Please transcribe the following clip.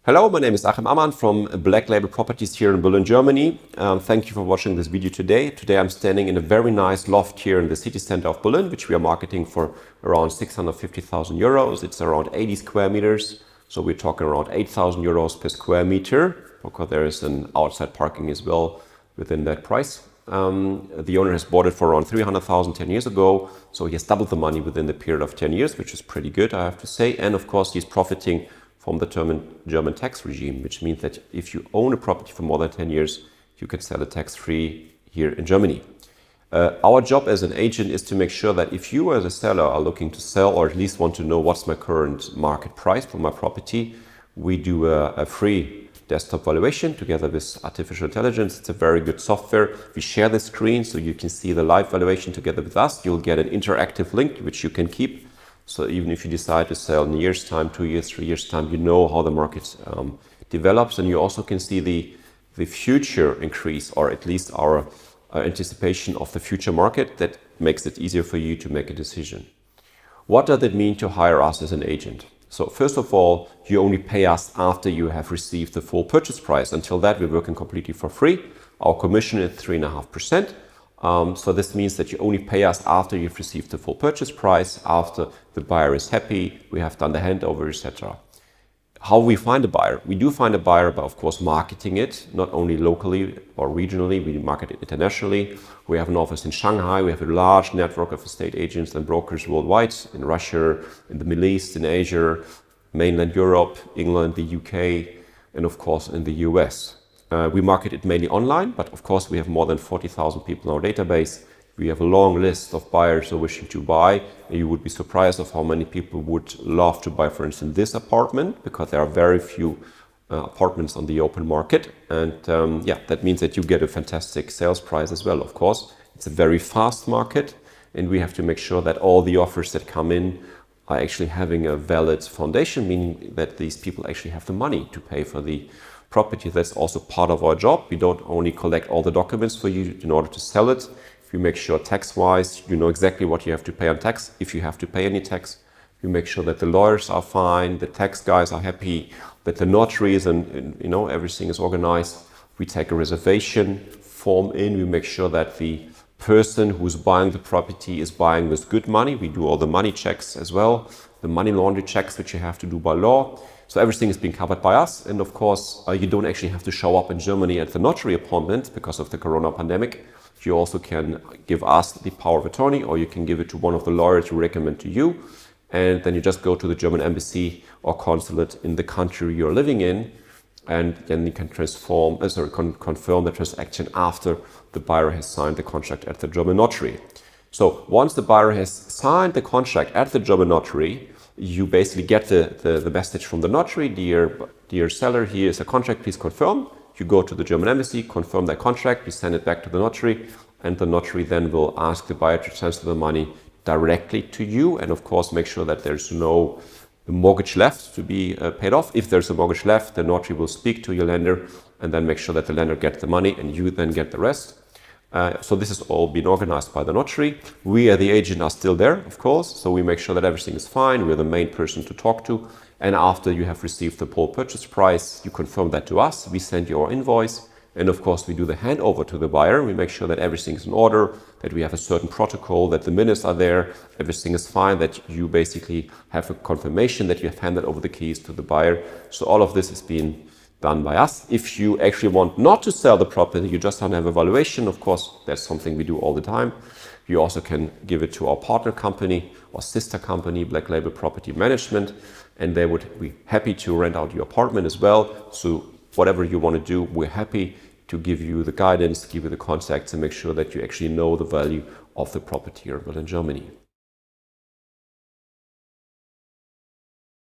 Hello, my name is Achim Amann from Black Label Properties here in Berlin, Germany. Thank you for watching this video today. Today I'm standing in a very nice loft here in the city center of Berlin, which we are marketing for around 650,000 euros. It's around 80 square meters. So we're talking around 8,000 euros per square meter, because there is an outside parking as well within that price. The owner has bought it for around 300,000 10 years ago. So he has doubled the money within the period of 10 years, which is pretty good, I have to say. And of course, he's profiting from the German tax regime, which means that if you own a property for more than 10 years, you can sell it tax-free here in Germany. Our job as an agent is to make sure that if you as a seller are looking to sell, or at least want to know what's my current market price for my property, we do a free desktop valuation together with artificial intelligence. It's a very good software. We share the screen so you can see the live valuation together with us. You'll get an interactive link which you can keep. So even if you decide to sell in a year's time, 2 years, 3 years time, you know how the market develops, and you also can see the future increase, or at least our anticipation of the future market. That makes it easier for you to make a decision. What does it mean to hire us as an agent? So first of all, you only pay us after you have received the full purchase price. Until that, we're working completely for free. Our commission is 3.5%. So this means that you only pay us after you've received the full purchase price, after the buyer is happy, we have done the handover, etc. How we find a buyer? We do find a buyer by, of course, marketing it, not only locally or regionally, we market it internationally. We have an office in Shanghai, we have a large network of estate agents and brokers worldwide, in Russia, in the Middle East, in Asia, mainland Europe, England, the UK, and of course in the US. We market it mainly online, but of course we have more than 40,000 people in our database. We have a long list of buyers who are wishing to buy. And you would be surprised of how many people would love to buy, for instance, this apartment, because there are very few apartments on the open market. And yeah, that means that you get a fantastic sales price as well, of course. It's a very fast market, and we have to make sure that all the offers that come in are actually having a valid foundation, meaning that these people actually have the money to pay for the property. That's also part of our job. We don't only collect all the documents for you in order to sell it. We make sure tax-wise, you know exactly what you have to pay on tax, if you have to pay any tax. We make sure that the lawyers are fine, the tax guys are happy, that the notaries and you know, everything is organized. We take a reservation form in. We make sure that the person who's buying the property is buying with good money. We do all the money checks as well, the money laundry checks, which you have to do by law. So everything is being covered by us. And of course, you don't actually have to show up in Germany at the notary appointment because of the corona pandemic. You also can give us the power of attorney, or you can give it to one of the lawyers who recommend to you. And then you just go to the German embassy or consulate in the country you're living in. And then you can confirm the transaction after the buyer has signed the contract at the German notary. So once the buyer has signed the contract at the German notary, you basically get the message from the notary, dear seller, here is a contract, please confirm. You go to the German embassy, confirm that contract, you send it back to the notary, and the notary then will ask the buyer to transfer the money directly to you, and of course make sure that there's no mortgage left to be paid off. If there's a mortgage left, the notary will speak to your lender and then make sure that the lender gets the money and you then get the rest. So this is all being organized by the notary. We as the agent are still there, of course, so we make sure that everything is fine. We're the main person to talk to. And after you have received the full purchase price, you confirm that to us. We send you our invoice. And of course, we do the handover to the buyer. We make sure that everything is in order, that we have a certain protocol, that the minutes are there, everything is fine, that you basically have a confirmation that you have handed over the keys to the buyer. So all of this is being done by us. If you actually want not to sell the property, you just want to have a valuation, of course, that's something we do all the time. You also can give it to our partner company or sister company, Black Label Property Management, and they would be happy to rent out your apartment as well. So whatever you want to do, we're happy to give you the guidance, give you the contacts, and make sure that you actually know the value of the property here in Berlin, Germany.